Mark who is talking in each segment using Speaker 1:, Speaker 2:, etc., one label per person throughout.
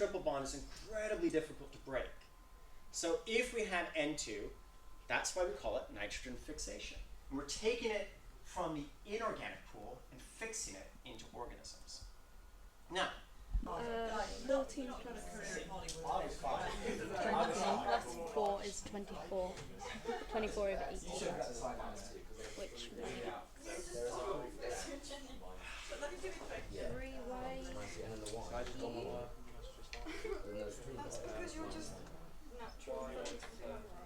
Speaker 1: triple bond is incredibly difficult to break. So if we have N2, that's why we call it nitrogen fixation. And we're taking it from the inorganic pool and fixing it into organisms. Now,
Speaker 2: 14 plus 20 plus 4 is 24. 24 over 18. Which three-way.
Speaker 3: That's because you're just natural.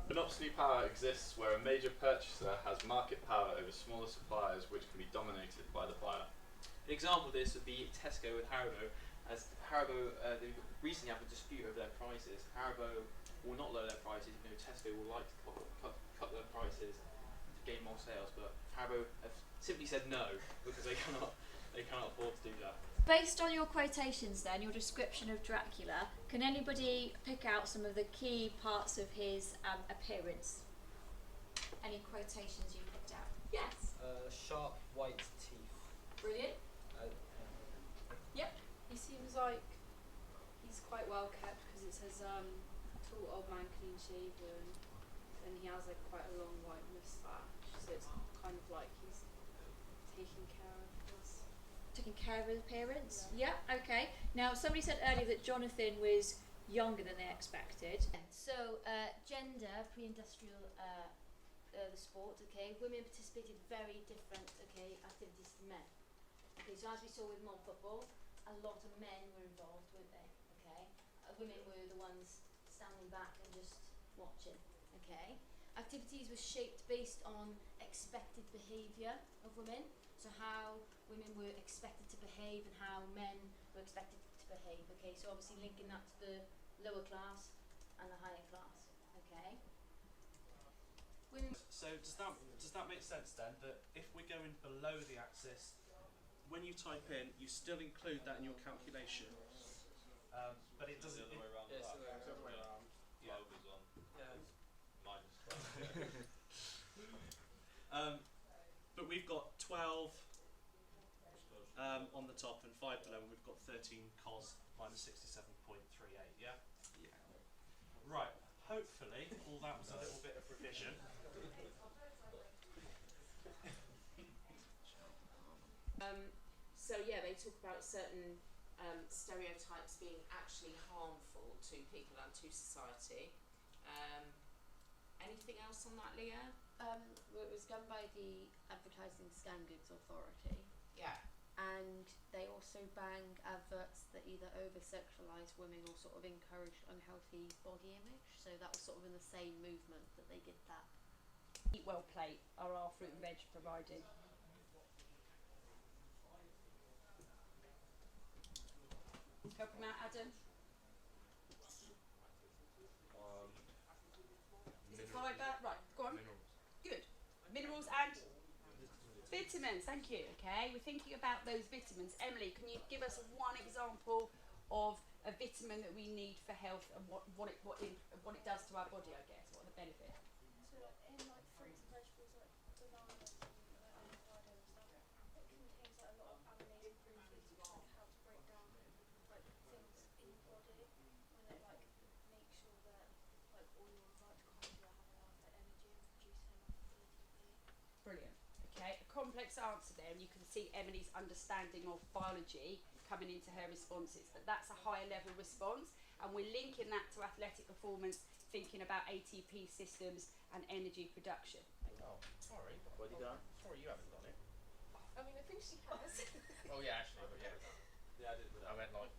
Speaker 4: Monopoly power exists where a major purchaser has market power over smaller suppliers which can be dominated by the buyer.
Speaker 5: An example of this would be Tesco with Haribo. As Haribo, they recently have a dispute over their prices. Haribo will not lower their prices, even though Tesco will like to cut their prices to gain more sales. But Haribo have simply said no because they cannot afford to do that.
Speaker 6: Based on your quotations then, your description of Dracula, can anybody pick out some of the key parts of his appearance? Any quotations you picked out? Yes.
Speaker 7: Sharp white teeth.
Speaker 6: Brilliant. Yep.
Speaker 8: He seems like he's quite well kept because it says tall old man clean shaven, and he has like quite a long white moustache, so it's kind of like he's taking care of his
Speaker 6: Appearance? Yeah, okay. Now, somebody said earlier that Jonathan was younger than they expected.
Speaker 9: So, gender, pre-industrial, the sport, okay, women participated very different, okay, activities to men. Okay, so as we saw with mob football, a lot of men were involved, weren't they, okay? Women were the ones standing back and just watching, okay? Activities were shaped based on expected behaviour of women. So how women were expected to behave and how men were expected to behave. Okay, so obviously linking that to the lower class and the higher class. Okay.
Speaker 10: So does that make sense then? That if we're going below the axis, when you type in, you still include that in your calculation, but it doesn't.
Speaker 4: The other way around.
Speaker 7: Yeah, it's the other way around.
Speaker 4: Yeah. Flow goes on.
Speaker 7: Yeah.
Speaker 4: Minus.
Speaker 10: But we've got 12 on the top and 5 below, and we've got 13 cos minus 67.38, yeah? Yeah. Right, hopefully all that was a little bit of revision.
Speaker 11: So yeah, they talk about certain stereotypes being actually harmful to people and to society. Anything else on that, Leah?
Speaker 9: Well, it was done by the Advertising Standards Authority.
Speaker 11: Yeah.
Speaker 9: And they also banned adverts that either over-sexualise women or sort of encourage unhealthy body image. So that was sort of in the same movement that they did that.
Speaker 12: Eat Well plate are our fruit and veg provided. Help him out, Adam. Is it fibre? Right, go on.
Speaker 7: Minerals.
Speaker 12: Good. Minerals and vitamins, thank you. Okay, we're thinking about those vitamins. Emily, can you give us one example of a vitamin that we need for health and what it does to our body, I guess? What are the benefits?
Speaker 8: So in like fruits and vegetables like bananas and avocado and stuff, it contains like a lot of amino acids which like help break down like things in your body, and it like makes sure that like all your mitochondria have enough like energy and producing enough ATP.
Speaker 12: Brilliant. Okay, a complex answer there, and you can see Emily's understanding of biology coming into her responses, but that's a higher level response, and we're linking that to athletic performance, thinking about ATP systems and energy production.
Speaker 7: Oh, sorry. What have you done? Sorry, you haven't done it.
Speaker 8: I mean, I think she has.
Speaker 7: Oh yeah, actually, but yeah.
Speaker 4: Yeah, I did.
Speaker 7: I went like.